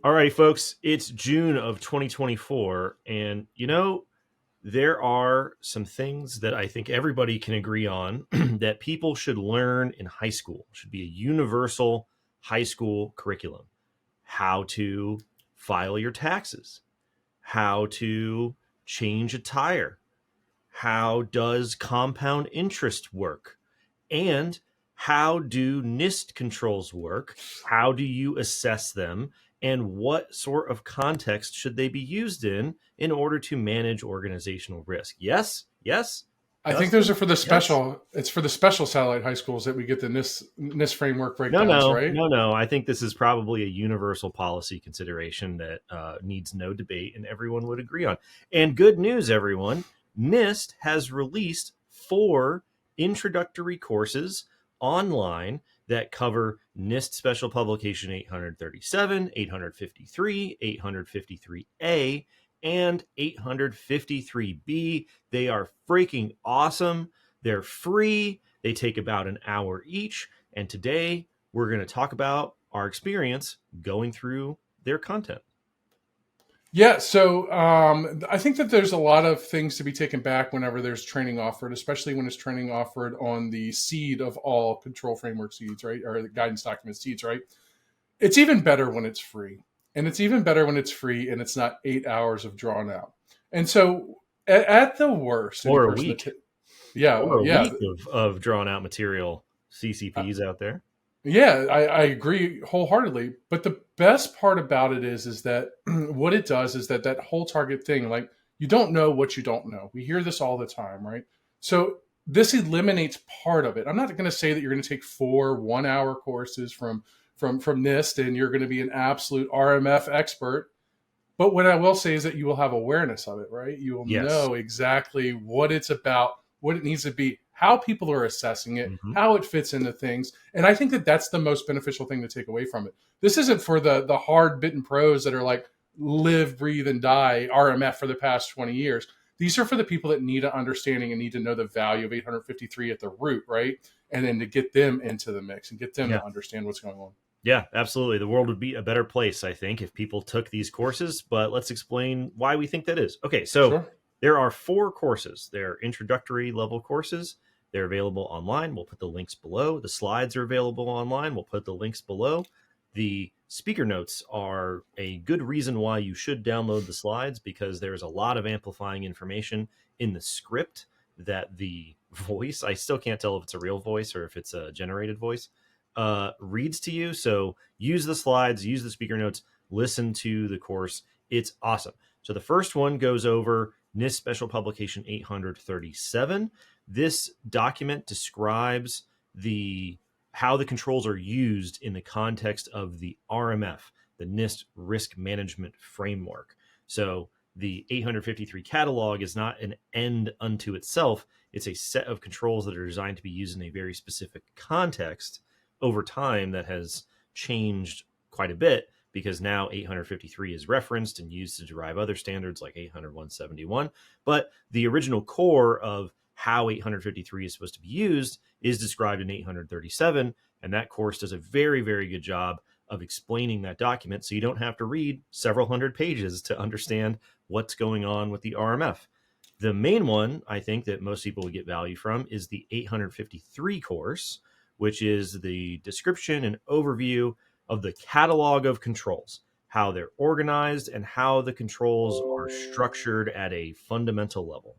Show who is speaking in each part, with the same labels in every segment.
Speaker 1: All righty, folks, it's June of 2024, and there are some things that I think everybody can agree on that people should learn in high school. It should be a universal high school curriculum. How to file your taxes, how to change a tire, how does compound interest work, and how do NIST controls work? How do you assess them? And what sort of context should they be used in order to manage organizational risk? Yes, yes,
Speaker 2: I think those
Speaker 1: Dustin,
Speaker 2: are for the
Speaker 1: yes.
Speaker 2: special. It's for the special satellite high schools that we get the NIST framework
Speaker 1: No,
Speaker 2: breakdowns,
Speaker 1: no,
Speaker 2: right?
Speaker 1: no, no. I think this is probably a universal policy consideration that needs no debate and everyone would agree on. And good news, everyone. NIST has released 4 introductory courses online that cover NIST Special Publication 837, 853, 853A, and 853B. They are freaking awesome. They're free. They take about an hour each. And today we're going to talk about our experience going through their content.
Speaker 2: Yeah, so I think that there's a lot of things to be taken back whenever there's training offered, especially when it's training offered on the seed of all control framework seeds, right? Or the guidance document seeds, right? It's even better when it's free. And it's even better when it's free and it's not 8 hours of drawn out. And so at the worst, any
Speaker 1: Or a
Speaker 2: person
Speaker 1: week,
Speaker 2: that, yeah,
Speaker 1: or a
Speaker 2: yeah,
Speaker 1: week of drawn out material CCPs out there.
Speaker 2: Yeah, I agree wholeheartedly. But the best part about it is that what it does is that whole target thing, like you don't know what you don't know. We hear this all the time, right? So this eliminates part of it. I'm not going to say that you're going to take 4 1-hour courses from NIST and you're going to be an absolute RMF expert. But what I will say is that you will have awareness of it, right? You will
Speaker 1: Yes.
Speaker 2: know exactly what it's about, what it needs to be, how people are assessing it,
Speaker 1: Mm-hmm.
Speaker 2: how it fits into things. And I think that that's the most beneficial thing to take away from it. This isn't for the hard bitten pros that are like live, breathe, and die RMF for the past 20 years. These are for the people that need an understanding and need to know the value of 853 at the root, right? And then to get them into the mix and get them
Speaker 1: Yeah.
Speaker 2: to understand what's going on.
Speaker 1: Yeah, absolutely. The world would be a better place, I think, if people took these courses. But let's explain why we think that is. Okay, so
Speaker 2: Sure.
Speaker 1: there are 4 courses. They're introductory level courses. They're available online. We'll put the links below. The slides are available online. We'll put the links below. The speaker notes are a good reason why you should download the slides, because there's a lot of amplifying information in the script that the voice, I still can't tell if it's a real voice or if it's a generated voice, reads to you. So use the slides, use the speaker notes, listen to the course. It's awesome. So the first one goes over NIST Special Publication 837. This document describes how the controls are used in the context of the RMF, the NIST Risk Management Framework. So the 853 catalog is not an end unto itself. It's a set of controls that are designed to be used in a very specific context over time that has changed quite a bit, because now 853 is referenced and used to derive other standards like 800-171. But the original core of how 853 is supposed to be used is described in 837. And that course does a very, very good job of explaining that document, so you don't have to read several hundred pages to understand what's going on with the RMF. The main one, I think, that most people would get value from is the 853 course, which is the description and overview of the catalog of controls, how they're organized, and how the controls are structured at a fundamental level.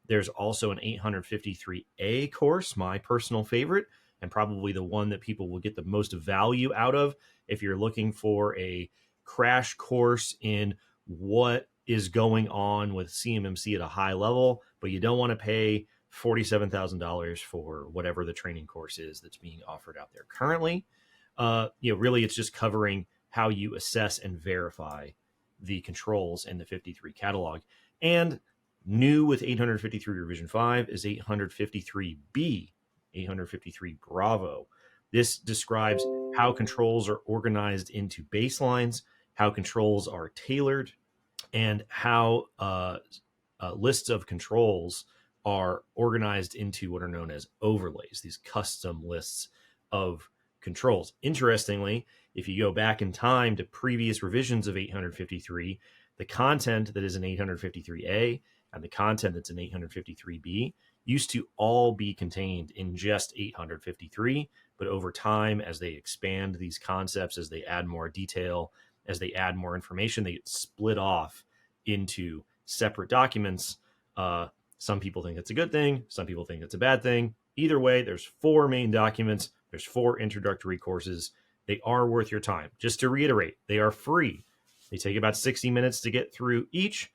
Speaker 1: There's also an 853A course, my personal favorite, and probably the one that people will get the most value out of if you're looking for a crash course in what is going on with CMMC at a high level, but you don't want to pay $47,000 for whatever the training course is that's being offered out there currently. Really, it's just covering how you assess and verify the controls in the 53 catalog. And new with 853 revision 5 is 853B, 853 Bravo. This describes how controls are organized into baselines, how controls are tailored, and how lists of controls are organized into what are known as overlays, these custom lists of controls. Interestingly, if you go back in time to previous revisions of 853, the content that is in 853A and the content that's in 853B used to all be contained in just 853. But over time, as they expand these concepts, as they add more detail, as they add more information, they get split off into separate documents. Some people think it's a good thing. Some people think it's a bad thing. Either way, there's 4 main documents. There's 4 introductory courses. They are worth your time. Just to reiterate, they are free. They take about 60 minutes to get through each.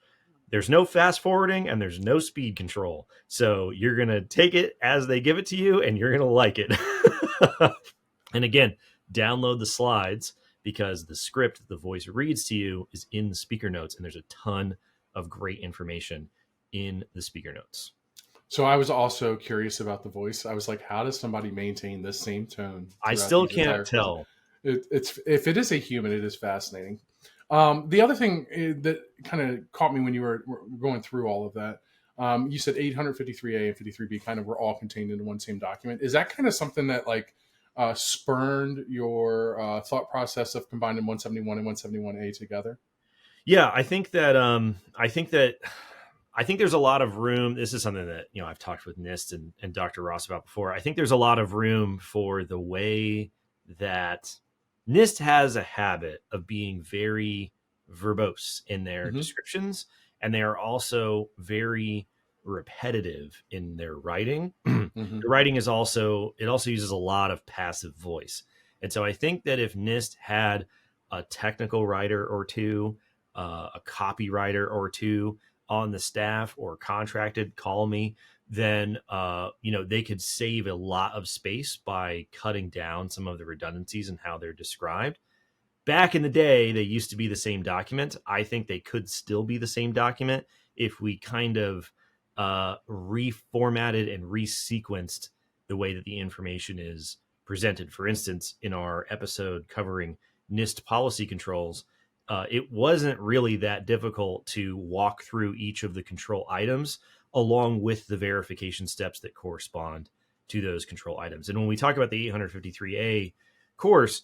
Speaker 1: There's no fast forwarding and there's no speed control. So you're going to take it as they give it to you and you're going to like it. And again, download the slides because the script the voice reads to you is in the speaker notes, and there's a ton of great information in the speaker notes.
Speaker 2: So I was also curious about the voice. I was like, how does somebody maintain this same tone?
Speaker 1: I still can't tell.
Speaker 2: It's if it is a human, it is fascinating. The other thing that kind of caught me when you were going through all of that, you said 853A and 53B kind of were all contained in one same document. Is that kind of something that like spurned your thought process of combining 171 and 171A together?
Speaker 1: Yeah, I think there's a lot of room. This is something that, I've talked with NIST and Dr. Ross about before. I think there's a lot of room for the way that NIST has a habit of being very verbose in their descriptions, and they are also very repetitive in their writing. The writing is also uses a lot of passive voice. And so I think that if NIST had a technical writer or two, a copywriter or two on the staff or contracted, call me, then they could save a lot of space by cutting down some of the redundancies in how they're described. Back in the day, they used to be the same document. I think they could still be the same document if we kind of reformatted and resequenced the way that the information is presented. For instance, in our episode covering NIST policy controls, it wasn't really that difficult to walk through each of the control items along with the verification steps that correspond to those control items. And when we talk about the 853A course,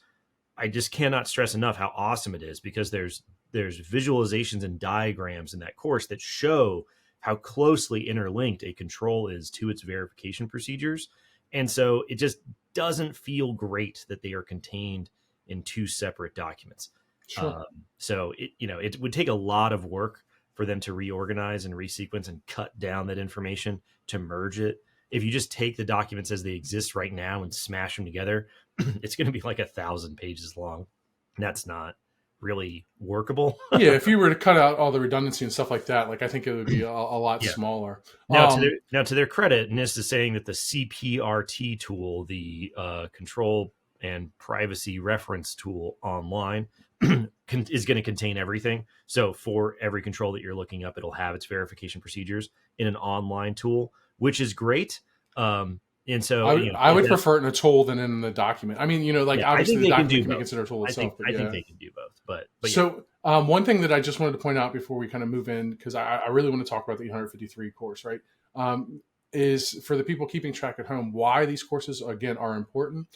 Speaker 1: I just cannot stress enough how awesome it is, because there's visualizations and diagrams in that course that show how closely interlinked a control is to its verification procedures. And so it just doesn't feel great that they are contained in 2 separate documents.
Speaker 2: Sure.
Speaker 1: So it would take a lot of work for them to reorganize and resequence and cut down that information to merge it. If you just take the documents as they exist right now and smash them together, it's going to be like 1,000 pages long. That's not really workable.
Speaker 2: Yeah, if you were to cut out all the redundancy and stuff like that, like I think it would be a lot smaller.
Speaker 1: Now, to their credit, NIST is saying that the CPRT tool, the control and privacy reference tool online, is going to contain everything. So for every control that you're looking up, it'll have its verification procedures in an online tool, which is great. And so
Speaker 2: I would prefer it in a tool than in the document. I mean, obviously the document can be considered a tool itself.
Speaker 1: I think they can do both. But
Speaker 2: so one thing that I just wanted to point out before we kind of move in, because I really want to talk about the 853 course, right? Is for the people keeping track at home, why these courses, again, are important.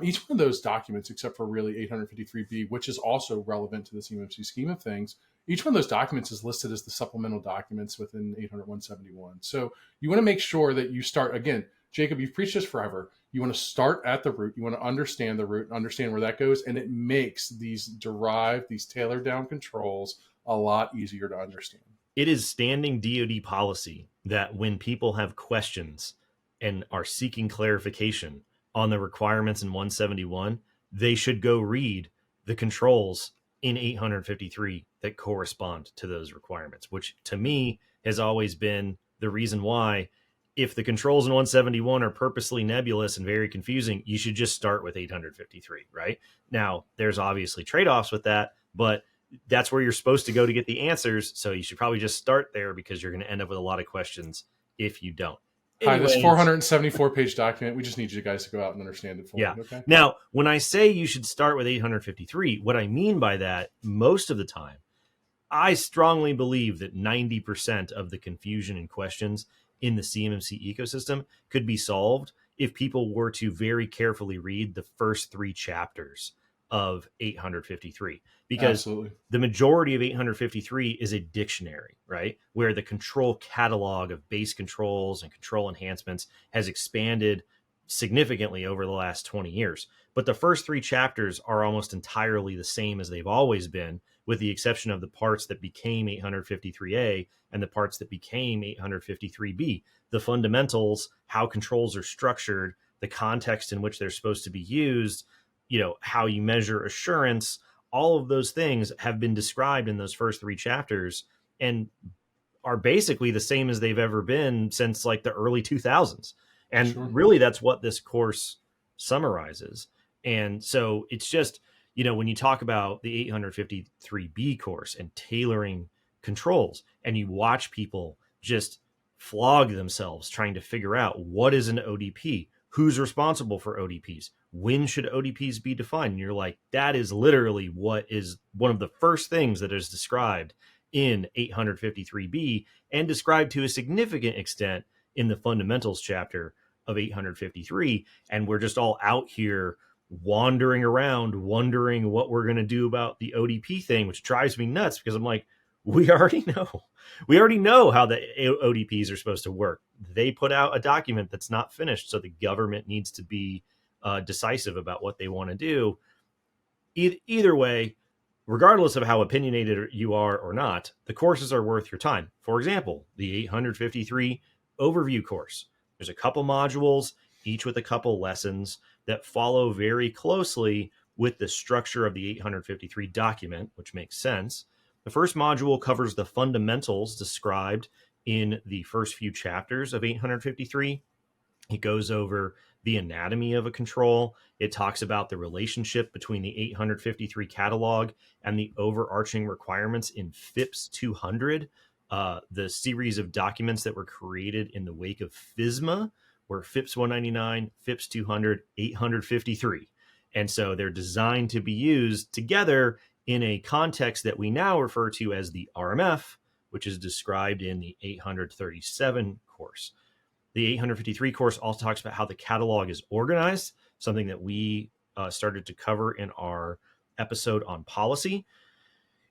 Speaker 2: Each one of those documents, except for really 853B, which is also relevant to the CMMC scheme of things, each one of those documents is listed as the supplemental documents within 800-171. So you want to make sure that you start, again, Jacob, you've preached this forever. You want to start at the root. You want to understand the root, understand where that goes. And it makes these tailored down controls a lot easier to understand.
Speaker 1: It is standing DoD policy that when people have questions and are seeking clarification on the requirements in 171, they should go read the controls in 853 that correspond to those requirements, which to me has always been the reason why, if the controls in 171 are purposely nebulous and very confusing, you should just start with 853, right? Now, there's obviously trade-offs with that, but that's where you're supposed to go to get the answers. So you should probably just start there, because you're going to end up with a lot of questions if you don't.
Speaker 2: Anyways, hi, this 474-page document, we just need you guys to go out and understand it fully.
Speaker 1: Yeah.
Speaker 2: Okay?
Speaker 1: Now, when I say you should start with 853, what I mean by that, most of the time, I strongly believe that 90% of the confusion and questions in the CMMC ecosystem could be solved if people were to very carefully read the first 3 chapters of 853, because
Speaker 2: Absolutely.
Speaker 1: the majority of 853 is a dictionary, right? Where the control catalog of base controls and control enhancements has expanded significantly over the last 20 years. But the first 3 chapters are almost entirely the same as they've always been, with the exception of the parts that became 853A and the parts that became 853B. The fundamentals, how controls are structured, the context in which they're supposed to be used, how you measure assurance, all of those things have been described in those first 3 chapters and are basically the same as they've ever been since like the early 2000s. And
Speaker 2: Sure.
Speaker 1: really, that's what this course summarizes. And so it's just, when you talk about the 853B course and tailoring controls, and you watch people just flog themselves trying to figure out what is an ODP, who's responsible for ODPs, when should ODPs be defined, and you're like, that is literally what is one of the first things that is described in 853B and described to a significant extent in the fundamentals chapter of 853. And we're just all out here wandering around, wondering what we're going to do about the ODP thing, which drives me nuts because I'm like, we already know how the ODPs are supposed to work. They put out a document that's not finished, so the government needs to be decisive about what they want to do. Either way, regardless of how opinionated you are or not, the courses are worth your time. For example, the 853 overview course. There's a couple modules, each with a couple lessons that follow very closely with the structure of the 853 document, which makes sense. The first module covers the fundamentals described in the first few chapters of 853. It goes over the anatomy of a control. It talks about the relationship between the 853 catalog and the overarching requirements in FIPS 200, the series of documents that were created in the wake of FISMA, were FIPS 199, FIPS 200, 853. And so they're designed to be used together in a context that we now refer to as the RMF, which is described in the 837 course. The 853 course also talks about how the catalog is organized, something that we started to cover in our episode on policy.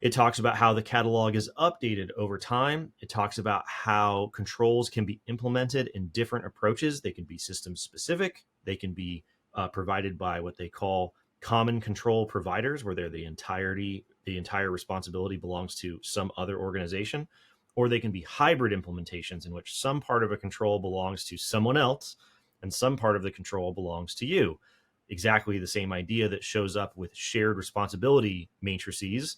Speaker 1: It talks about how the catalog is updated over time. It talks about how controls can be implemented in different approaches. They can be system specific. They can be provided by what they call common control providers, where they're the entire responsibility belongs to some other organization. Or they can be hybrid implementations in which some part of a control belongs to someone else and some part of the control belongs to you. Exactly the same idea that shows up with shared responsibility matrices.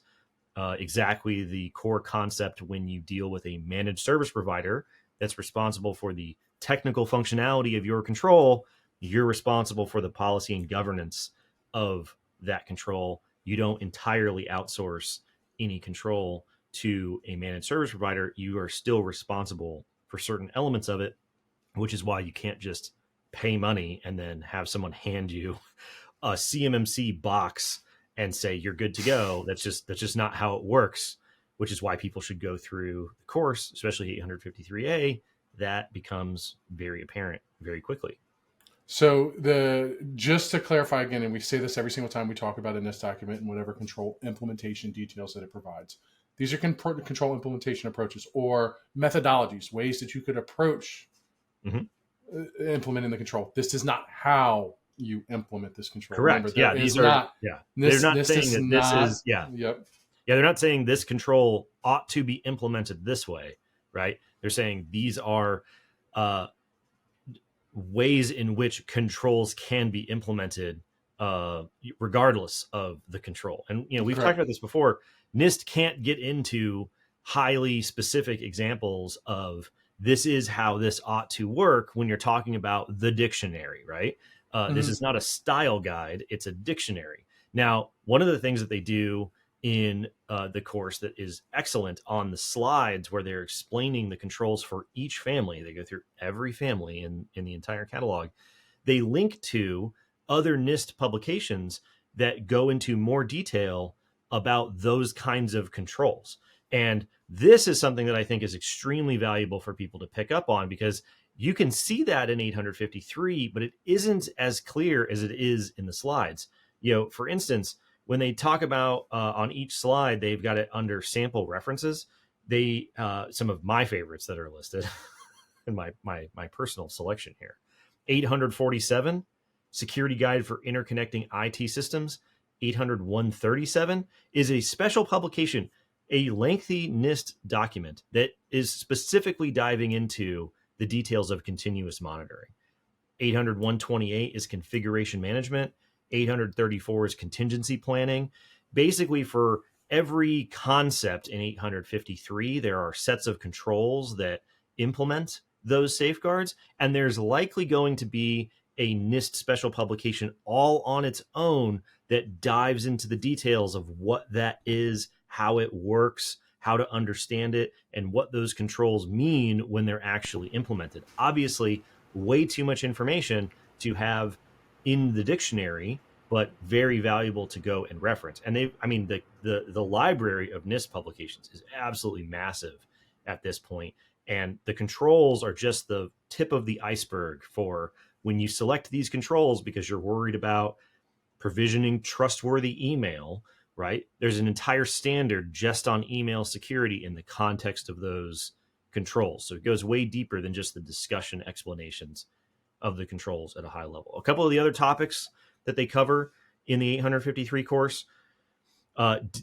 Speaker 1: Exactly the core concept when you deal with a managed service provider that's responsible for the technical functionality of your control. You're responsible for the policy and governance of that control. You don't entirely outsource any control to a managed service provider. You are still responsible for certain elements of it, which is why you can't just pay money and then have someone hand you a CMMC box and say you're good to go. That's just not how it works, which is why people should go through the course, especially 853A. That becomes very apparent very quickly.
Speaker 2: So just to clarify again, and we say this every single time we talk about in this document and whatever control implementation details that it provides. These are control implementation approaches or methodologies, ways that you could approach implementing the control. This is not how you implement this control.
Speaker 1: Correct.
Speaker 2: Remember,
Speaker 1: they're not saying that this is.
Speaker 2: Yep.
Speaker 1: Yeah, they're not saying this control ought to be implemented this way, right? They're saying these are ways in which controls can be implemented regardless of the control. And, we've talked about this before. NIST can't get into highly specific examples of this is how this ought to work when you're talking about the dictionary, right? This is not a style guide. It's a dictionary. Now, one of the things that they do in the course that is excellent on the slides where they're explaining the controls for each family, they go through every family in the entire catalog. They link to other NIST publications that go into more detail about those kinds of controls. And this is something that I think is extremely valuable for people to pick up on, because You can see that in 853, but it isn't as clear as it is in the slides. For instance, when they talk about on each slide, they've got it under sample references. They some of my favorites that are listed in my personal selection here. 847, Security Guide for Interconnecting IT Systems. 800-137 is a special publication, a lengthy NIST document that is specifically diving into the details of continuous monitoring. 800-128 is configuration management. 834 is contingency planning. Basically, for every concept in 853, there are sets of controls that implement those safeguards, and there's likely going to be a NIST special publication all on its own that dives into the details of what that is, how it works, how to understand it, and what those controls mean when they're actually implemented. Obviously, way too much information to have in the dictionary, but very valuable to go and reference. And the library of NIST publications is absolutely massive at this point. And the controls are just the tip of the iceberg for when you select these controls because you're worried about provisioning trustworthy email, right? There's an entire standard just on email security in the context of those controls. So it goes way deeper than just the discussion explanations of the controls at a high level. A couple of the other topics that they cover in the 853 course,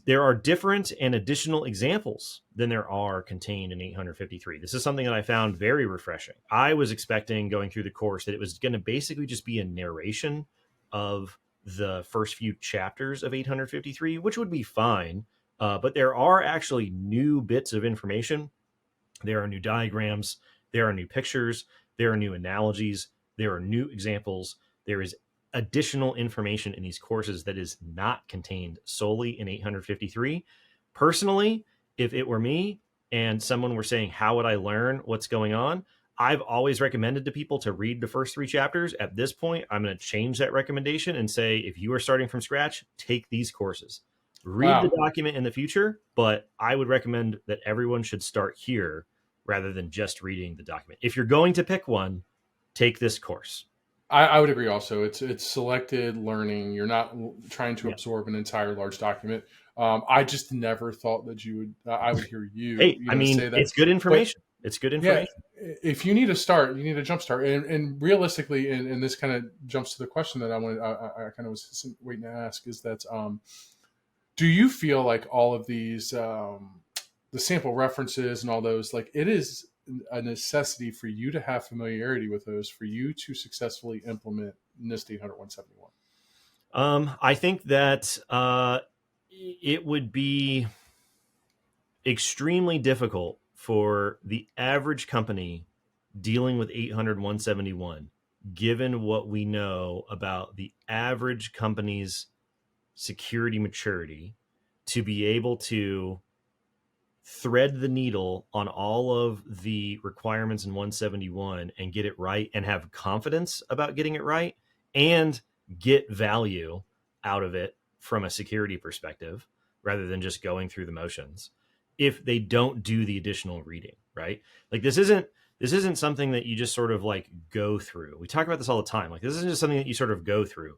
Speaker 1: there are different and additional examples than there are contained in 853. This is something that I found very refreshing. I was expecting going through the course that it was going to basically just be a narration of the first few chapters of 853, which would be fine. But there are actually new bits of information. There are new diagrams. There are new pictures. There are new analogies. There are new examples. There is additional information in these courses that is not contained solely in 853. Personally, if it were me and someone were saying, how would I learn what's going on? I've always recommended to people to read the first 3 chapters. At this point, I'm going to change that recommendation and say, if you are starting from scratch, take these courses. Read the document in the future, but I would recommend that everyone should start here rather than just reading the document. If you're going to pick one, take this course.
Speaker 2: I would agree also. It's selected learning. You're not trying to absorb an entire large document. I just never thought that you would, I would hear you,
Speaker 1: Hey,
Speaker 2: say that.
Speaker 1: It's good information. It's good information.
Speaker 2: Yeah, if you need a start, you need a jump start. And realistically, and this kind of jumps to the question that I kind of was waiting to ask is that, do you feel like all of these, the sample references and all those, like it is a necessity for you to have familiarity with those for you to successfully implement NIST 800-171?
Speaker 1: I think that it would be extremely difficult for the average company dealing with 800-171, given what we know about the average company's security maturity, to be able to thread the needle on all of the requirements in 171 and get it right and have confidence about getting it right and get value out of it from a security perspective rather than just going through the motions if they don't do the additional reading, right? Like this isn't something that you just sort of like go through. We talk about this all the time. Like this isn't just something that you sort of go through.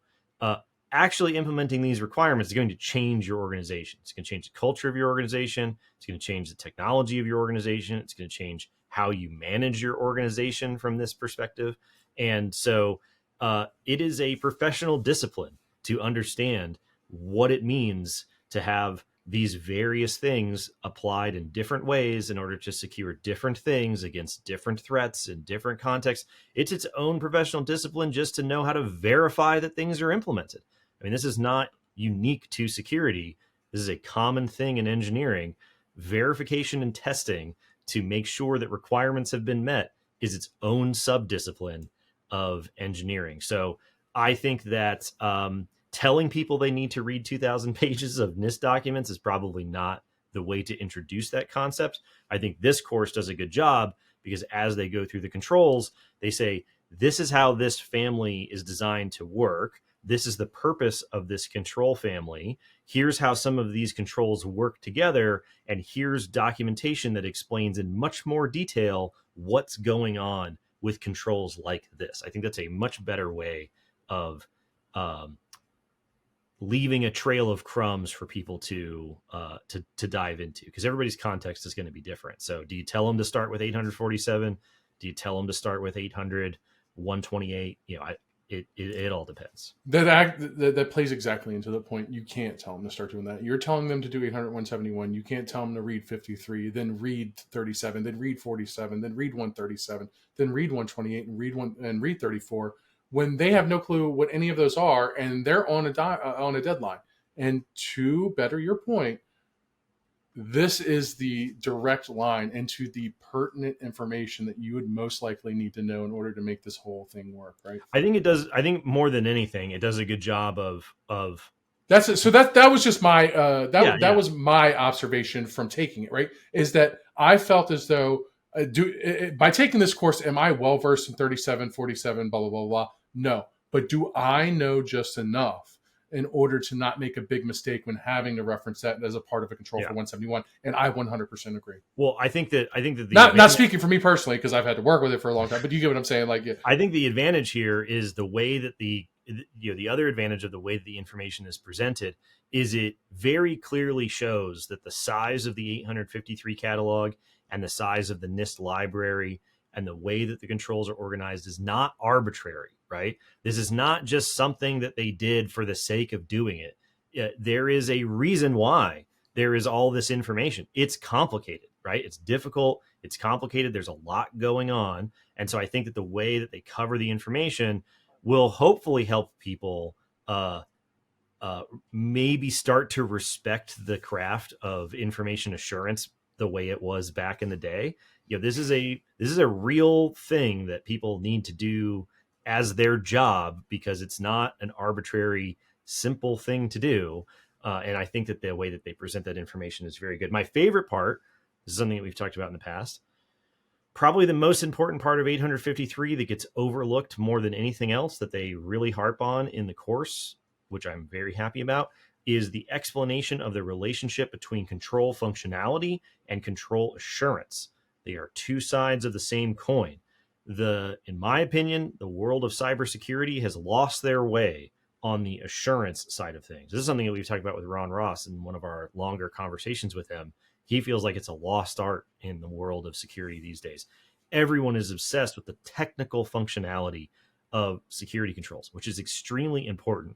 Speaker 1: Actually implementing these requirements is going to change your organization. It's going to change the culture of your organization. It's going to change the technology of your organization. It's going to change how you manage your organization from this perspective. And so it is a professional discipline to understand what it means to have these various things applied in different ways in order to secure different things against different threats in different contexts. It's its own professional discipline just to know how to verify that things are implemented. I mean, this is not unique to security. This is a common thing in engineering. Verification and testing to make sure that requirements have been met is its own subdiscipline of engineering. So I think that telling people they need to read 2,000 pages of NIST documents is probably not the way to introduce that concept. I think this course does a good job because as they go through the controls, they say, this is how this family is designed to work. This is the purpose of this control family. Here's how some of these controls work together. And here's documentation that explains in much more detail what's going on with controls like this. I think that's a much better way of leaving a trail of crumbs for people to dive into, because everybody's context is going to be different. So do you tell them to start with 847? Do you tell them to start with 800, 128? It all depends.
Speaker 2: That plays exactly into the point. You can't tell them to start doing that. You're telling them to do 800, 171. You can't tell them to read 53, then read 37, then read 47, then read 137, then read 128, and read 34, when they have no clue what any of those are, and they're on a deadline. And to better your point, this is the direct line into the pertinent information that you would most likely need to know in order to make this whole thing work, right?
Speaker 1: I think it does. I think more than anything, it does a good job of
Speaker 2: that's it. So that was just my that was my observation from taking it, right? Is that I felt as though by taking this course, am I well versed in 37, 47, blah blah blah blah? No, but do I know just enough in order to not make a big mistake when having to reference that as a part of a control for 171? And I 100% agree.
Speaker 1: Well, I think that the
Speaker 2: not speaking for me personally, because I've had to work with it for a long time, but you get what I'm saying. Like,
Speaker 1: I think the advantage here is the way that the other advantage of the way that the information is presented is it very clearly shows that the size of the 853 catalog and the size of the NIST library and the way that the controls are organized is not arbitrary, right? This is not just something that they did for the sake of doing it. There is a reason why there is all this information. It's complicated, right? It's difficult. It's complicated. There's a lot going on. And so I think that the way that they cover the information will hopefully help people maybe start to respect the craft of information assurance the way it was back in the day. This is a real thing that people need to do as their job, because it's not an arbitrary, simple thing to do. And I think that the way that they present that information is very good. My favorite part, this is something that we've talked about in the past, probably the most important part of 853 that gets overlooked more than anything else that they really harp on in the course, which I'm very happy about, is the explanation of the relationship between control functionality and control assurance. They are two sides of the same coin. In my opinion, the world of cybersecurity has lost their way on the assurance side of things. This is something that we've talked about with Ron Ross in one of our longer conversations with him. He feels like it's a lost art in the world of security these days. Everyone is obsessed with the technical functionality of security controls, which is extremely important.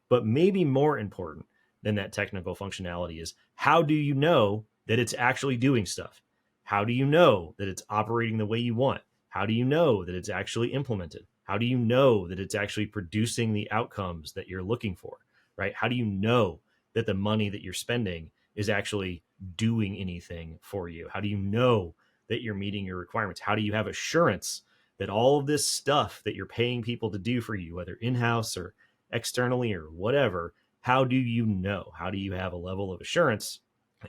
Speaker 1: But maybe more important than that technical functionality is, how do you know that it's actually doing stuff? How do you know that it's operating the way you want? How do you know that it's actually implemented? How do you know that it's actually producing the outcomes that you're looking for, right? How do you know that the money that you're spending is actually doing anything for you? How do you know that you're meeting your requirements? How do you have assurance that all of this stuff that you're paying people to do for you, whether in-house or externally or whatever, how do you know? How do you have a level of assurance?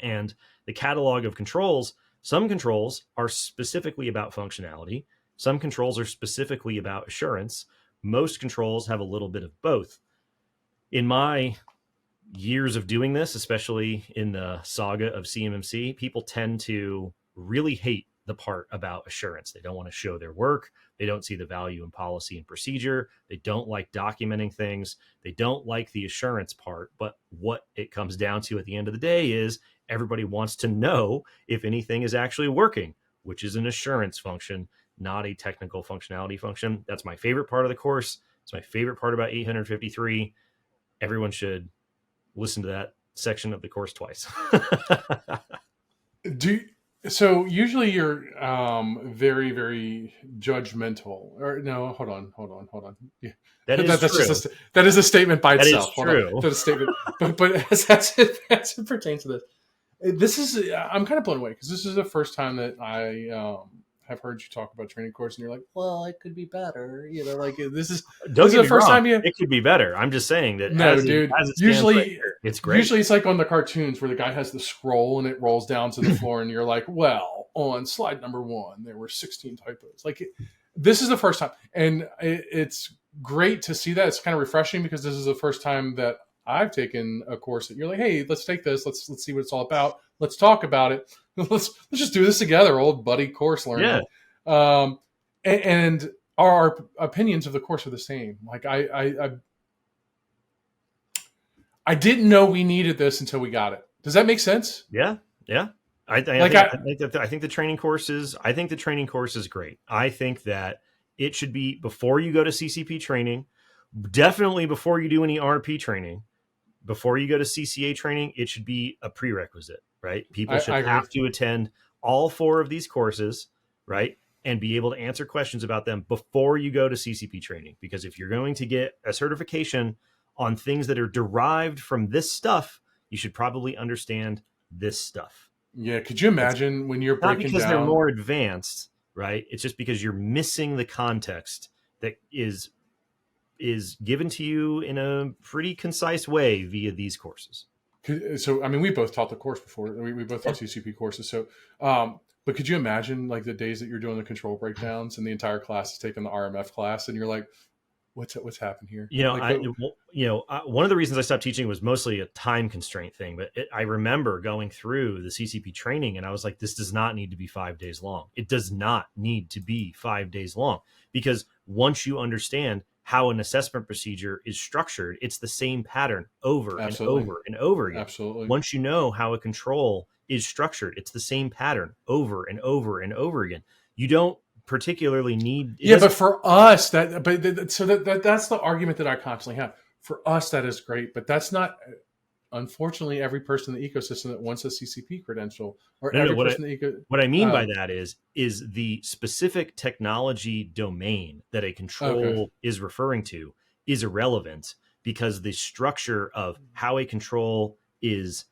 Speaker 1: And the catalog of controls, some controls are specifically about functionality. Some controls are specifically about assurance. Most controls have a little bit of both. In my years of doing this, especially in the saga of CMMC, people tend to really hate the part about assurance. They don't want to show their work. They don't see the value in policy and procedure. They don't like documenting things. They don't like the assurance part. But what it comes down to at the end of the day is everybody wants to know if anything is actually working, which is an assurance function, not a technical functionality function. That's my favorite part of the course. It's my favorite part about 853. Everyone should listen to that section of the course twice.
Speaker 2: So usually you're very, very judgmental. Or no, hold on. Yeah. That's
Speaker 1: true.
Speaker 2: That is a statement by itself.
Speaker 1: That is true.
Speaker 2: That's a statement. but as it pertains to this is I'm kind of blown away, because this is the first time that I have heard you talk about training course, and you're like, well, it could be better. Like this is the first time it could
Speaker 1: be better. I'm just saying that.
Speaker 2: No, dude. Usually
Speaker 1: right here, it's great.
Speaker 2: Usually it's like on the cartoons where the guy has the scroll and it rolls down to the floor, and you're like, well, on slide number 1, there were 16 typos. This is the first time, and it's great to see that. It's kind of refreshing, because this is the first time that I've taken a course that you're like, hey, let's take this. Let's see what it's all about. Let's talk about it. Let's just do this together, old buddy course learning.
Speaker 1: Yeah.
Speaker 2: and our opinions of the course are the same. Like I didn't know we needed this until we got it. Does that make sense?
Speaker 1: Yeah, yeah.
Speaker 2: Like I
Speaker 1: I think the training course is. I think the training course is great. I think that it should be before you go to CCP training. Definitely before you do any RP training. Before you go to CCA training, it should be a prerequisite, right? People should
Speaker 2: I agree.
Speaker 1: have to attend all 4 of these courses, right? And be able to answer questions about them before you go to CCP training. Because if you're going to get a certification on things that are derived from this stuff, you should probably understand this stuff.
Speaker 2: Yeah, could you
Speaker 1: It's
Speaker 2: imagine when you're
Speaker 1: not
Speaker 2: breaking
Speaker 1: because they're
Speaker 2: down?
Speaker 1: more advanced, right? It's just because you're missing the context that is given to you in a pretty concise way via these courses.
Speaker 2: So I mean, we both taught the course before. We both
Speaker 1: Yeah.
Speaker 2: taught CCP courses. So, but could you imagine like the days that you're doing the control breakdowns and the entire class is taking the RMF class, and you're like, what's happened here?
Speaker 1: You know,
Speaker 2: Like,
Speaker 1: one of the reasons I stopped teaching was mostly a time constraint thing. But I remember going through the CCP training, and I was like, "This does not need to be 5 days long. It does not need to be 5 days long because once you understand how an assessment procedure is structured, it's the same pattern over and
Speaker 2: absolutely,
Speaker 1: over and over again.
Speaker 2: absolutely.
Speaker 1: Once you know how a control is structured, it's the same pattern over and over and over again. You don't particularly need.
Speaker 2: Yeah, but for us, that's the argument that I constantly have. For us, that is great, but that's not. Unfortunately, every person in the ecosystem that wants a CCP credential, or
Speaker 1: No, no.
Speaker 2: every person in the
Speaker 1: What I mean by that is the specific technology domain that a
Speaker 2: okay,
Speaker 1: control is referring to is irrelevant because the structure of how a control is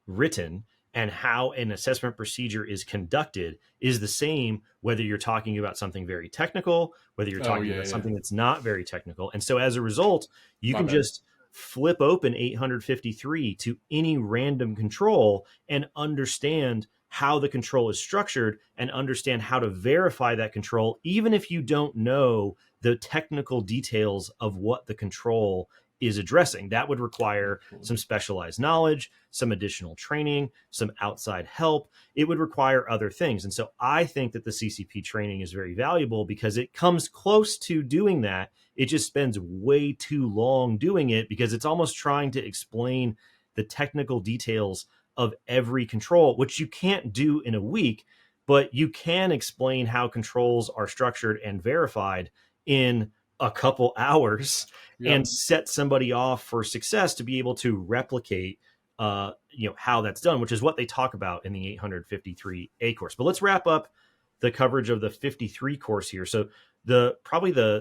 Speaker 1: written and how an assessment procedure is conducted is the same whether you're talking about something very technical, whether you're
Speaker 2: oh
Speaker 1: talking
Speaker 2: yeah,
Speaker 1: about
Speaker 2: yeah,
Speaker 1: something that's not very technical. And so as a result, you
Speaker 2: my
Speaker 1: can
Speaker 2: bad.
Speaker 1: just flip open 853 to any random control and understand how the control is structured and understand how to verify that control, even if you don't know the technical details of what the control is addressing. That would require
Speaker 2: Absolutely.
Speaker 1: some specialized knowledge, some additional training, some outside help. It would require other things. And so I think that the CCP training is very valuable because it comes close to doing that. It just spends way too long doing it because it's almost trying to explain the technical details of every control, which you can't do in a week, but you can explain how controls are structured and verified in a couple hours and
Speaker 2: Yep.
Speaker 1: set somebody off for success to be able to replicate how that's done, which is what they talk about in the 853A course. But let's wrap up the coverage of the 53 course here. So the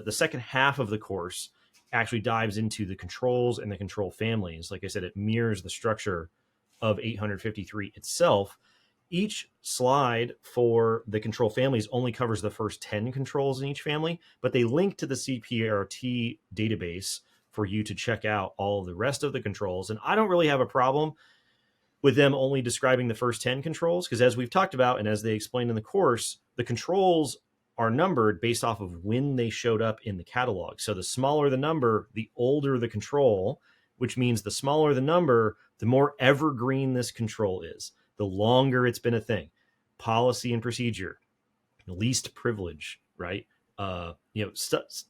Speaker 1: second half of the course actually dives into the controls and the control families. Like I said, it mirrors the structure of 853 itself. Each slide for the control families only covers the first 10 controls in each family, but they link to the CPRT database for you to check out all the rest of the controls. And I don't really have a problem with them only describing the first 10 controls because, as we've talked about and as they explained in the course, the controls are numbered based off of when they showed up in the catalog. So the smaller the number, the older the control, which means the smaller the number, the more evergreen this control is, the longer it's been a thing. Policy and procedure, least privilege, right?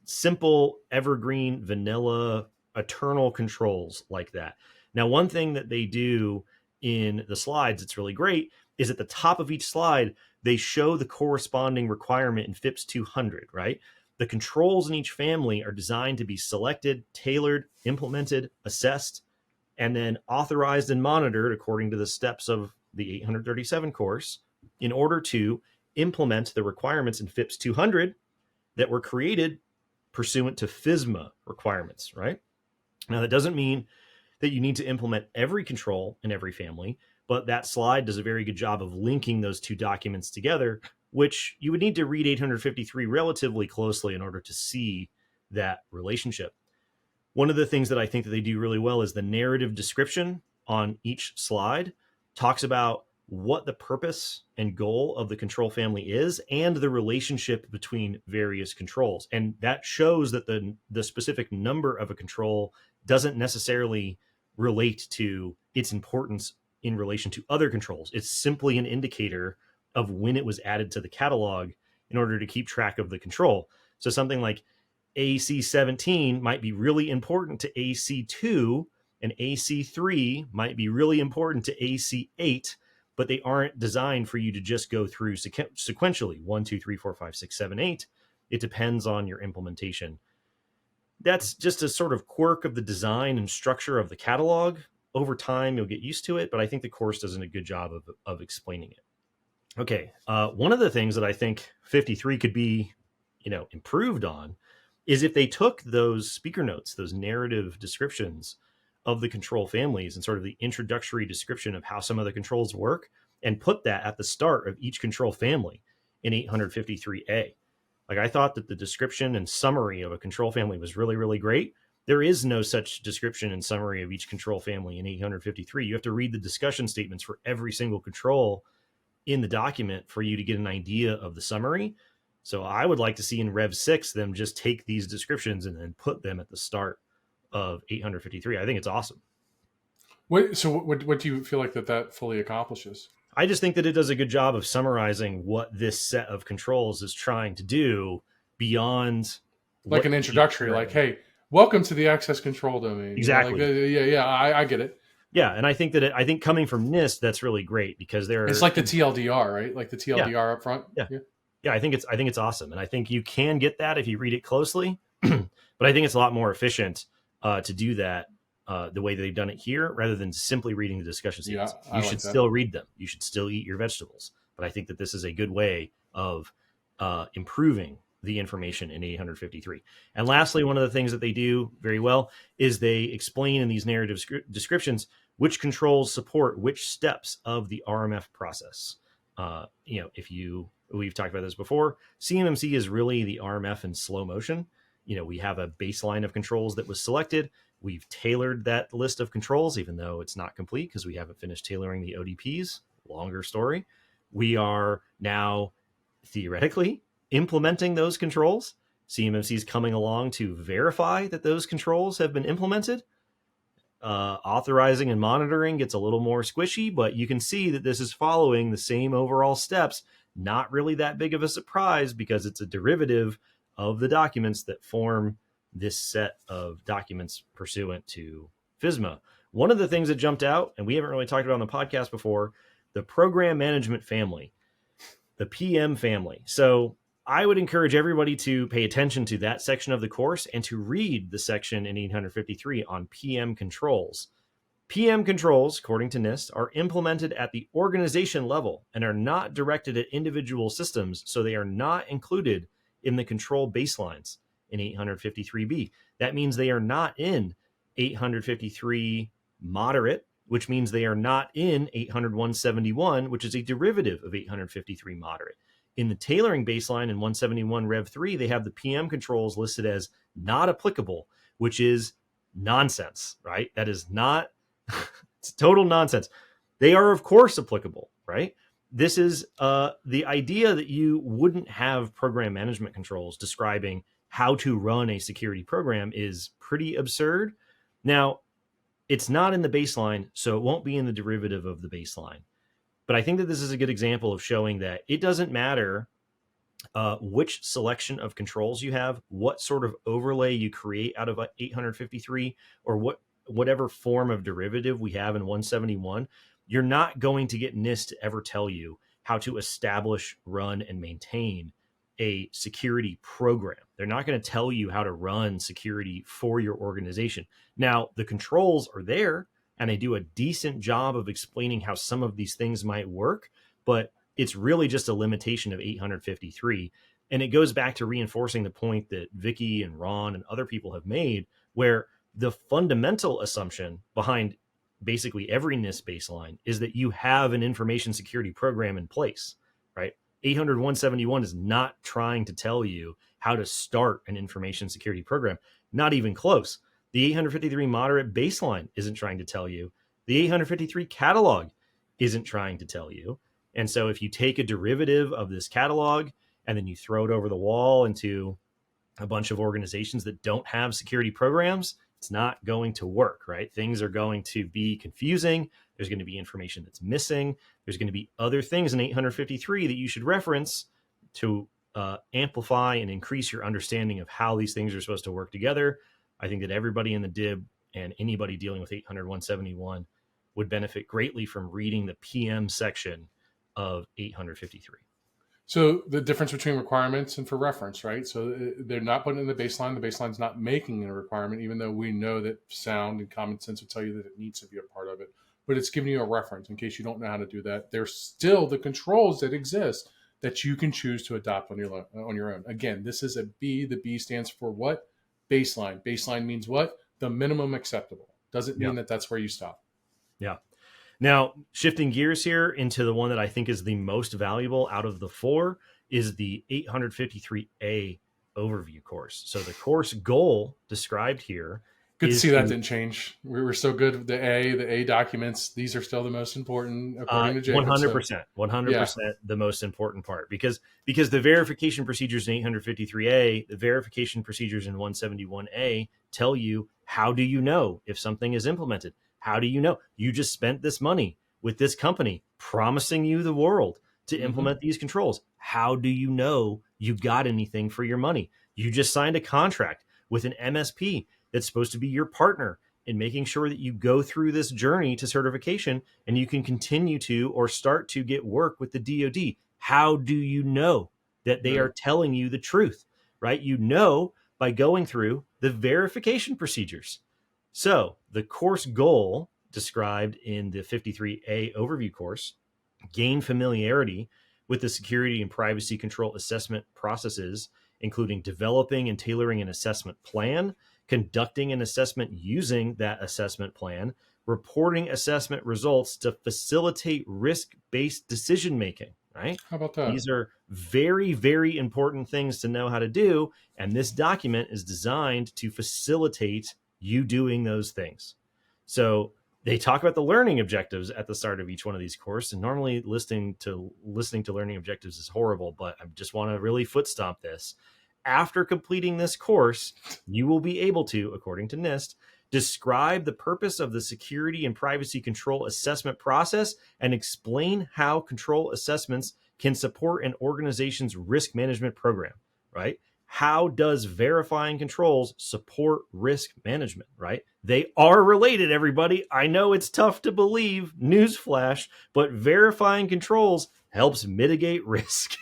Speaker 1: Simple, evergreen, vanilla, eternal controls like that. Now, one thing that they do in the slides, it's really great, is at the top of each slide, they show the corresponding requirement in FIPS 200, right? The controls in each family are designed to be selected, tailored, implemented, assessed, and then authorized and monitored according to the steps of the 837 course in order to implement the requirements in FIPS 200 that were created pursuant to FISMA requirements, right? Now, that doesn't mean that you need to implement every control in every family, but that slide does a very good job of linking those two documents together, which you would need to read 853 relatively closely in order to see that relationship. One of the things that I think that they do really well is the narrative description on each slide talks about what the purpose and goal of the control family is and the relationship between various controls. And that shows that the specific number of a control doesn't necessarily relate to its importance in relation to other controls. It's simply an indicator of when it was added to the catalog in order to keep track of the control. So something like AC17 might be really important to AC2, and AC3 might be really important to AC8, but they aren't designed for you to just go through sequentially 1, 2, 3, 4, 5, 6, 7, 8. It depends on your implementation. That's just a sort of quirk of the design and structure of the catalog. Over time, you'll get used to it, but I think the course does a good job of explaining it. Okay, one of the things that I think 53 could be, improved on is if they took those speaker notes, those narrative descriptions of the control families and sort of the introductory description of how some of the controls work and put that at the start of each control family in 853A. Like, I thought that the description and summary of a control family was really, really great. There is no such description and summary of each control family in 853. You have to read the discussion statements for every single control in the document for you to get an idea of the summary. So I would like to see in Rev 6 them just take these descriptions and then put them at the start of 853. I think it's awesome.
Speaker 2: What do you feel like that fully accomplishes?
Speaker 1: I just think that it does a good job of summarizing what this set of controls is trying to do beyond
Speaker 2: like an introductory, like, hey, welcome to the access control domain.
Speaker 1: Exactly.
Speaker 2: I get it.
Speaker 1: Yeah, and I think coming from NIST, that's really great because
Speaker 2: it's like the TLDR, right? Like the TLDR up front.
Speaker 1: Yeah, I think it's awesome, and I think you can get that if you read it closely. But I think it's a lot more efficient to do that the way they've done it here, rather than simply reading the discussion statements. You should still read them. You should still eat your vegetables. But I think that this is a good way of improving the information in 853. And lastly, one of the things that they do very well is they explain in these narrative descriptions which controls support which steps of the RMF process. We've talked about this before. CMMC is really the RMF in slow motion. We have a baseline of controls that was selected. We've tailored that list of controls, even though it's not complete because we haven't finished tailoring the ODPs. Longer story. We are now theoretically implementing those controls. CMMC is coming along to verify that those controls have been implemented. Authorizing and monitoring gets a little more squishy, but you can see that this is following the same overall steps. Not really that big of a surprise because it's a derivative of the documents that form this set of documents pursuant to FSMA. One of the things that jumped out, and we haven't really talked about on the podcast before, the program management family, the PM family. So I would encourage everybody to pay attention to that section of the course and to read the section in 853 on PM controls. PM controls, according to NIST, are implemented at the organization level and are not directed at individual systems, so they are not included in the control baselines in 853B. That means they are not in 853 moderate, which means they are not in 80171, which is a derivative of 853 moderate. In the tailoring baseline in 171 Rev 3, they have the PM controls listed as not applicable, which is nonsense, right? That is not, it's total nonsense. They are, of course, applicable, right? This is the idea that you wouldn't have program management controls describing how to run a security program is pretty absurd. Now, it's not in the baseline, so it won't be in the derivative of the baseline. But I think that this is a good example of showing that it doesn't matter which selection of controls you have, what sort of overlay you create out of 853, or whatever form of derivative we have in 171. You're not going to get NIST to ever tell you how to establish, run, and maintain a security program. They're not going to tell you how to run security for your organization. Now, the controls are there, and they do a decent job of explaining how some of these things might work, but it's really just a limitation of 853. And it goes back to reinforcing the point that Vicky and Ron and other people have made, where the fundamental assumption behind basically every NIST baseline is that you have an information security program in place, right? 80171 is not trying to tell you how to start an information security program. Not even close. The 853 moderate baseline isn't trying to tell you. The 853 catalog isn't trying to tell you. And so if you take a derivative of this catalog and then you throw it over the wall into a bunch of organizations that don't have security programs, it's not going to work, right? Things are going to be confusing. There's going to be information that's missing. There's going to be other things in 853 that you should reference to amplify and increase your understanding of how these things are supposed to work together. I think that everybody in the DIB and anybody dealing with 800-171 would benefit greatly from reading the PM section of 853.
Speaker 2: So the difference between requirements and for reference, right? So they're not putting in the baseline. The baseline's not making a requirement, even though we know that sound and common sense would tell you that it needs to be a part of it. But it's giving you a reference in case you don't know how to do that. There's still the controls that exist that you can choose to adopt on your own. Again, this is a B. The B stands for what? Baseline. Baseline means what? The minimum acceptable. Doesn't mean that that's where you stop.
Speaker 1: Yeah. Now, shifting gears here into the one that I think is the most valuable out of the four is the 853A overview course. So the course goal described here.
Speaker 2: Good to see that didn't change. We were so good with the A documents. These are still the most important, according to Jacob.
Speaker 1: 100%, 100% the most important part, because the verification procedures in 853A, the verification procedures in 171A tell you, how do you know if something is implemented? How do you know? You just spent this money with this company promising you the world to implement these controls. How do you know you got anything for your money? You just signed a contract with an MSP that's supposed to be your partner in making sure that you go through this journey to certification and you can continue to or start to get work with the DoD. How do you know that they are telling you the truth, right? You know by going through the verification procedures. So the course goal described in the 53A overview course: gain familiarity with the security and privacy control assessment processes, including developing and tailoring an assessment plan, conducting an assessment using that assessment plan, reporting assessment results to facilitate risk-based decision-making, right?
Speaker 2: How about that?
Speaker 1: These are very, very important things to know how to do. And this document is designed to facilitate you doing those things. So they talk about the learning objectives at the start of each one of these courses. And normally listening to learning objectives is horrible, but I just want to really foot stomp this. After completing this course, you will be able to, according to NIST, describe the purpose of the security and privacy control assessment process and explain how control assessments can support an organization's risk management program, right? How does verifying controls support risk management, right? They are related, everybody. I know it's tough to believe, newsflash, but verifying controls helps mitigate risk.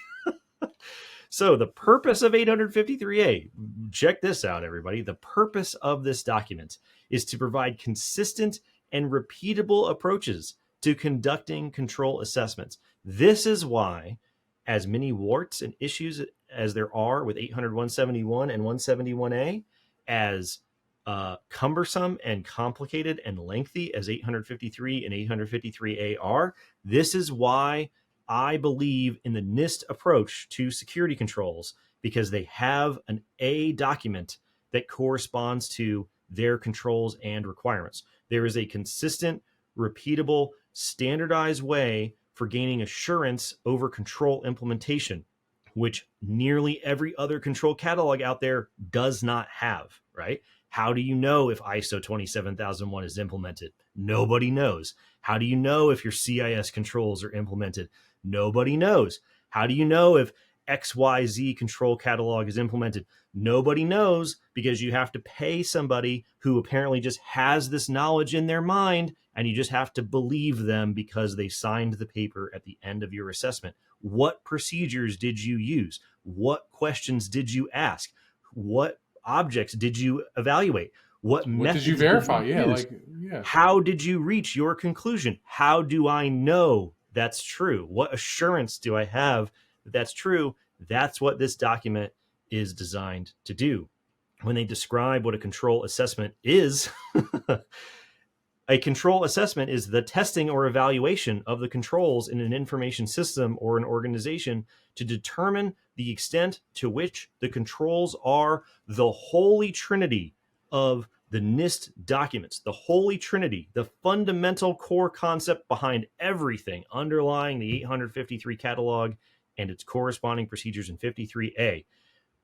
Speaker 1: So the purpose of 853A, check this out, everybody. The purpose of this document is to provide consistent and repeatable approaches to conducting control assessments. This is why, as many warts and issues as there are with 800-171 and 171A, as cumbersome and complicated and lengthy as 853 and 853A are, this is why I believe in the NIST approach to security controls, because they have an A document that corresponds to their controls and requirements. There is a consistent, repeatable, standardized way for gaining assurance over control implementation, which nearly every other control catalog out there does not have, right? How do you know if ISO 27001 is implemented? Nobody knows. How do you know if your CIS controls are implemented? Nobody knows. How do you know if XYZ control catalog is implemented? Nobody knows, because you have to pay somebody who apparently just has this knowledge in their mind, and you just have to believe them because they signed the paper at the end of your assessment. What procedures did you use? What questions did you ask? What objects did you evaluate? What methods
Speaker 2: did you verify?
Speaker 1: How did you reach your conclusion? How do I know that's true? What assurance do I have that that's true? That's what this document is designed to do. When they describe what a control assessment is, a control assessment is the testing or evaluation of the controls in an information system or an organization to determine the extent to which the controls are the holy trinity of the NIST documents, the holy trinity, the fundamental core concept behind everything underlying the 853 catalog and its corresponding procedures in 53A,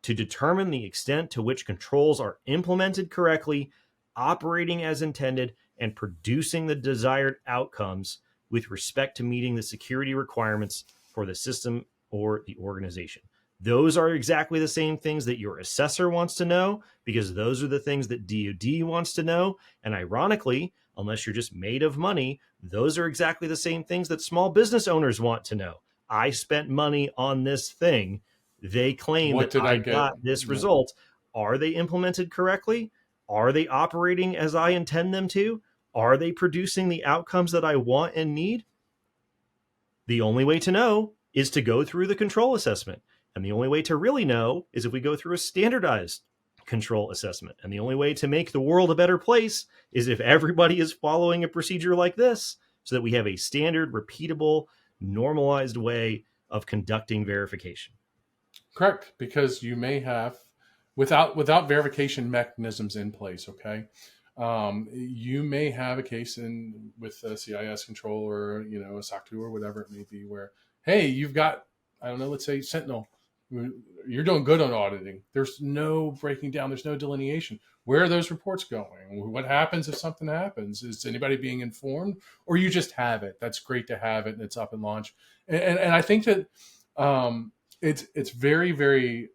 Speaker 1: to determine the extent to which controls are implemented correctly, operating as intended, and producing the desired outcomes with respect to meeting the security requirements for the system or the organization. Those are exactly the same things that your assessor wants to know, because those are the things that DoD wants to know. And ironically, unless you're just made of money, those are exactly the same things that small business owners want to know. I spent money on this thing. They claim
Speaker 2: What
Speaker 1: that
Speaker 2: did
Speaker 1: I
Speaker 2: I get?
Speaker 1: got this
Speaker 2: Yeah.
Speaker 1: result. Are they implemented correctly? Are they operating as I intend them to? Are they producing the outcomes that I want and need? The only way to know is to go through the control assessment. And the only way to really know is if we go through a standardized control assessment. And the only way to make the world a better place is if everybody is following a procedure like this, so that we have a standard, repeatable, normalized way of conducting verification.
Speaker 2: Correct, because you may have, without verification mechanisms in place. Okay, you may have a case in with a CIS control or a SOC 2 or whatever it may be, where hey, you've got, I don't know, let's say Sentinel, you're doing good on auditing. There's no breaking down. There's no delineation. Where are those reports going? What happens if something happens? Is anybody being informed, or you just have it? That's great to have it and it's up and launched. And I think that. It's very, very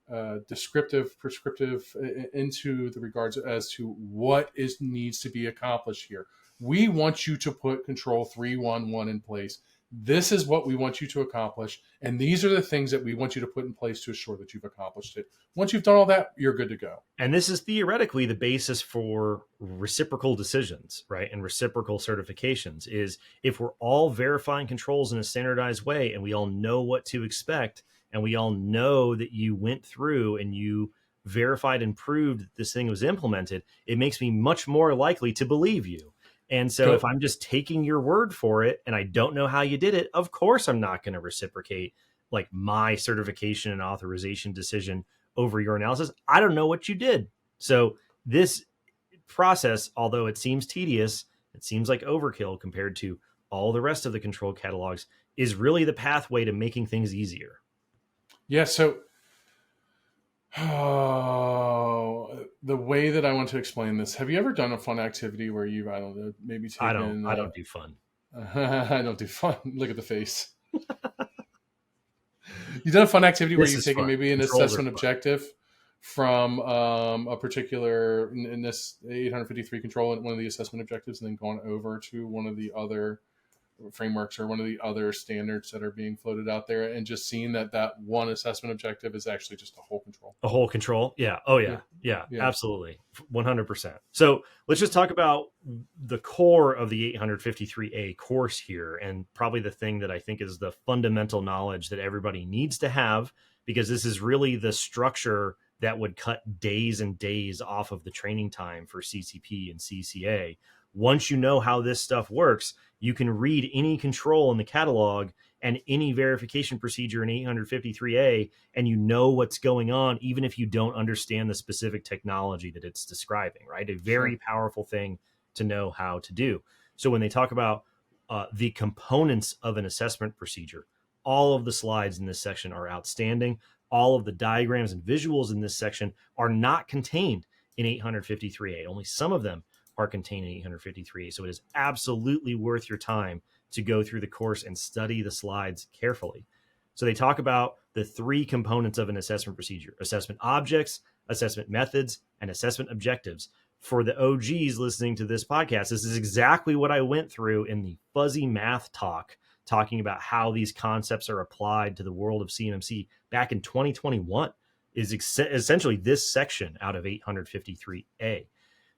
Speaker 2: descriptive, prescriptive into the regards as to what needs to be accomplished here. We want you to put control 311 in place. This is what we want you to accomplish, and these are the things that we want you to put in place to assure that you've accomplished it. Once you've done all that, you're good to go.
Speaker 1: And this is theoretically the basis for reciprocal decisions, right? And reciprocal certifications is if we're all verifying controls in a standardized way and we all know what to expect, and we all know that you went through and you verified and proved that this thing was implemented, it makes me much more likely to believe you. And so if I'm just taking your word for it and I don't know how you did it, of course I'm not going to reciprocate like my certification and authorization decision over your analysis. I don't know what you did. So this process, although it seems tedious, it seems like overkill compared to all the rest of the control catalogs, is really the pathway to making things easier.
Speaker 2: Yeah, so the way that I want to explain this, have you ever done a fun activity where you've, I don't know, maybe taken...
Speaker 1: I don't do fun.
Speaker 2: I don't do fun. Look at the face. You've done a fun activity where you've taken
Speaker 1: fun.
Speaker 2: maybe an
Speaker 1: Controls
Speaker 2: assessment objective from a particular, in this 853 control, one of the assessment objectives, and then gone over to one of the other frameworks or one of the other standards that are being floated out there, and just seeing that one assessment objective is actually just a whole control.
Speaker 1: A whole control? Yeah. Oh, yeah. Absolutely. 100%. So let's just talk about the core of the 853A course here, and probably the thing that I think is the fundamental knowledge that everybody needs to have, because this is really the structure that would cut days and days off of the training time for CCP and CCA. Once you know how this stuff works, you can read any control in the catalog and any verification procedure in 853A, and you know what's going on, even if you don't understand the specific technology that it's describing, right? A very powerful thing to know how to do. So when they talk about the components of an assessment procedure, all of the slides in this section are outstanding. All of the diagrams and visuals in this section are not contained in 853A. Only some of them are contained in 853A. So it is absolutely worth your time to go through the course and study the slides carefully. So they talk about the three components of an assessment procedure: assessment objects, assessment methods, and assessment objectives. For the OGs listening to this podcast, this is exactly what I went through in the fuzzy math talk, talking about how these concepts are applied to the world of CMMC back in 2021, is essentially this section out of 853A.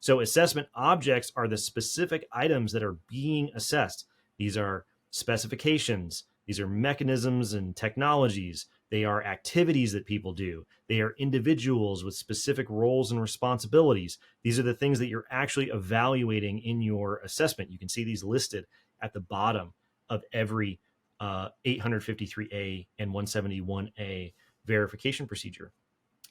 Speaker 1: So assessment objects are the specific items that are being assessed. These are specifications. These are mechanisms and technologies. They are activities that people do. They are individuals with specific roles and responsibilities. These are the things that you're actually evaluating in your assessment. You can see these listed at the bottom of every 853A and 171A verification procedure.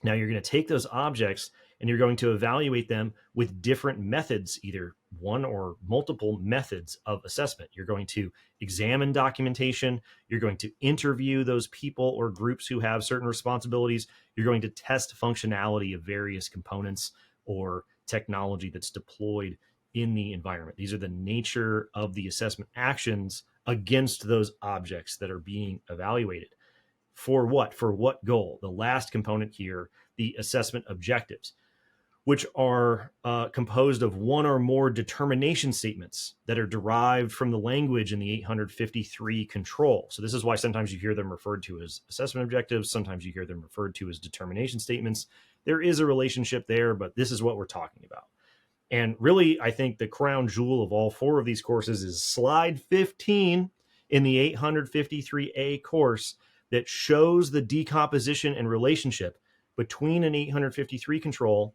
Speaker 1: Now you're going to take those objects and you're going to evaluate them with different methods, either one or multiple methods of assessment. You're going to examine documentation. You're going to interview those people or groups who have certain responsibilities. You're going to test functionality of various components or technology that's deployed in the environment. These are the nature of the assessment actions against those objects that are being evaluated. For what? For what goal? The last component here, the assessment objectives, which are composed of one or more determination statements that are derived from the language in the 853 control. So this is why sometimes you hear them referred to as assessment objectives. Sometimes you hear them referred to as determination statements. There is a relationship there, but this is what we're talking about. And really, I think the crown jewel of all 4 of these courses is slide 15 in the 853A course that shows the decomposition and relationship between an 853 control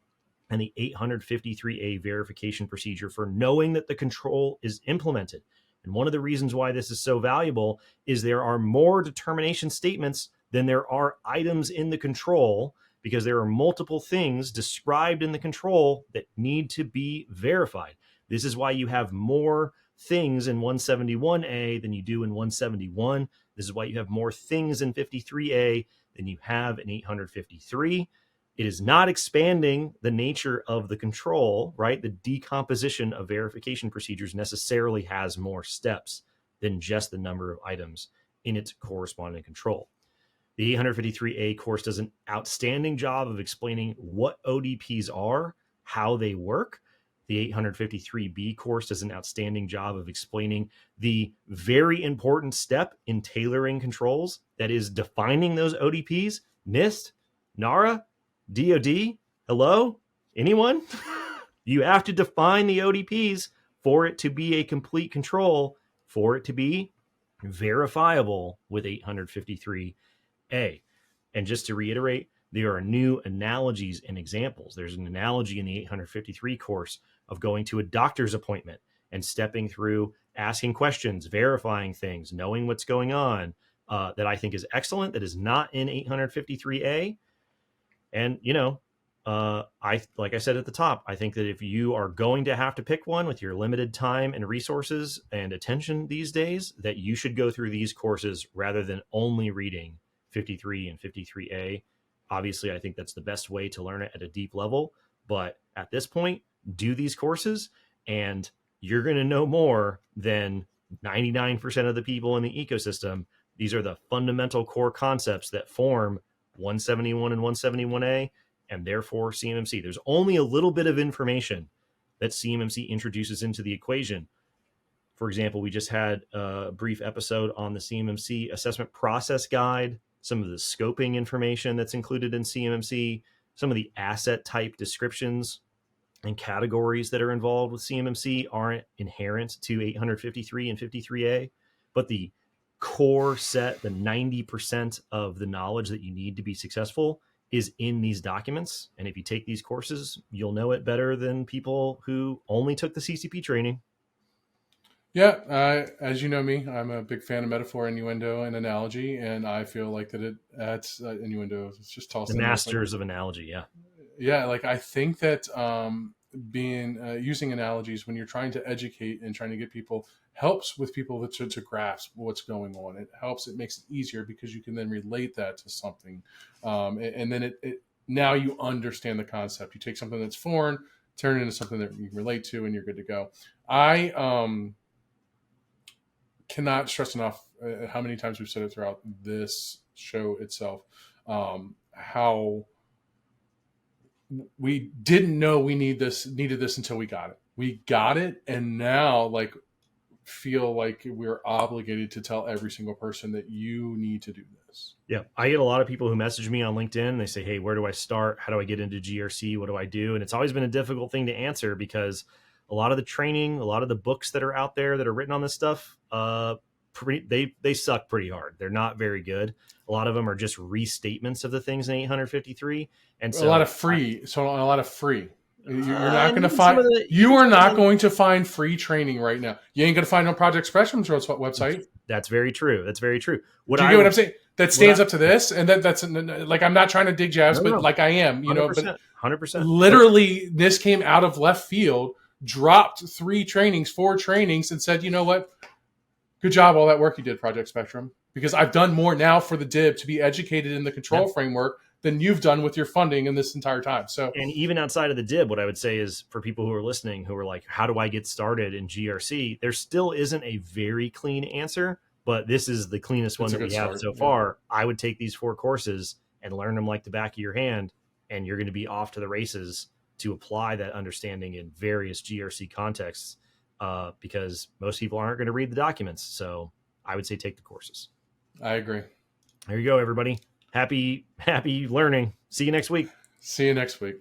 Speaker 1: and the 853A verification procedure for knowing that the control is implemented. And one of the reasons why this is so valuable is there are more determination statements than there are items in the control, because there are multiple things described in the control that need to be verified. This is why you have more things in 171A than you do in 171. This is why you have more things in 53A than you have in 853. It is not expanding the nature of the control, right? The decomposition of verification procedures necessarily has more steps than just the number of items in its corresponding control. The 853A course does an outstanding job of explaining what ODPs are, how they work. The 853B course does an outstanding job of explaining the very important step in tailoring controls, that is defining those ODPs. NIST, NARA, DOD, hello? Anyone? You have to define the ODPs for it to be a complete control, for it to be verifiable with 853A. And just to reiterate, there are new analogies and examples. There's an analogy in the 853 course of going to a doctor's appointment and stepping through, asking questions, verifying things, knowing what's going on, that I think is excellent, that is not in 853A. And, like I said at the top, I think that if you are going to have to pick one with your limited time and resources and attention these days, that you should go through these courses rather than only reading 53 and 53A. Obviously, I think that's the best way to learn it at a deep level. But at this point, do these courses and you're going to know more than 99% of the people in the ecosystem. These are the fundamental core concepts that form 171 and 171A, and therefore CMMC. There's only a little bit of information that CMMC introduces into the equation. For example, we just had a brief episode on the CMMC assessment process guide, some of the scoping information that's included in CMMC, some of the asset type descriptions and categories that are involved with CMMC aren't inherent to 853 and 53A, but the core set, the 90% of the knowledge that you need to be successful is in these documents. And if you take these courses, you'll know it better than people who only took the CCP training.
Speaker 2: Yeah, as you know me, I'm a big fan of metaphor, innuendo, and analogy, and I feel like that it adds innuendo. It's just tossed
Speaker 1: the
Speaker 2: in
Speaker 1: masters of analogy, yeah.
Speaker 2: Yeah, like I think that using analogies when you're trying to educate and trying to get people helps with people to grasp what's going on. It helps. It makes it easier because you can then relate that to something, and then it now you understand the concept. You take something that's foreign, turn it into something that you can relate to, and you're good to go. I cannot stress enough how many times we've said it throughout this show itself, how we didn't know we needed this until we got it. We got it, and now feel like we're obligated to tell every single person that you need to do this.
Speaker 1: Yeah, I get a lot of people who message me on LinkedIn. And they say, "Hey, where do I start? How do I get into GRC? What do I do?" And it's always been a difficult thing to answer because a lot of the training, a lot of the books that are out there that are written on this stuff, they suck pretty hard. They're not very good. A lot of them are just restatements of the things in 853, and so
Speaker 2: a lot of free. You're not going to find. You are not going to find free training right now. You ain't going to find on Project Spectrum's website.
Speaker 1: That's very true. That's very true.
Speaker 2: Do you get what I'm saying? That stands up to this, and that's like I'm not trying to dig jabs, but like I am,
Speaker 1: 100%,
Speaker 2: but
Speaker 1: 100%.
Speaker 2: Literally, this came out of left field. Dropped 4 trainings, and said, "You know what? Good job, all that work you did, Project Spectrum. Because I've done more now for the DIB to be educated in the control framework than you've done with your funding in this entire time." So,
Speaker 1: and even outside of the DIB, what I would say is for people who are listening, who are like, "How do I get started in GRC?" There still isn't a very clean answer. but this is the cleanest one
Speaker 2: It's a
Speaker 1: that we
Speaker 2: good
Speaker 1: have
Speaker 2: start.
Speaker 1: so
Speaker 2: Yeah.
Speaker 1: far. I would take these 4 courses and learn them like the back of your hand, and you're going to be off to the races to apply that understanding in various GRC contexts, because most people aren't going to read the documents. So I would say take the courses.
Speaker 2: I agree.
Speaker 1: There you go, everybody. Happy learning. See you next week.
Speaker 2: See you next week.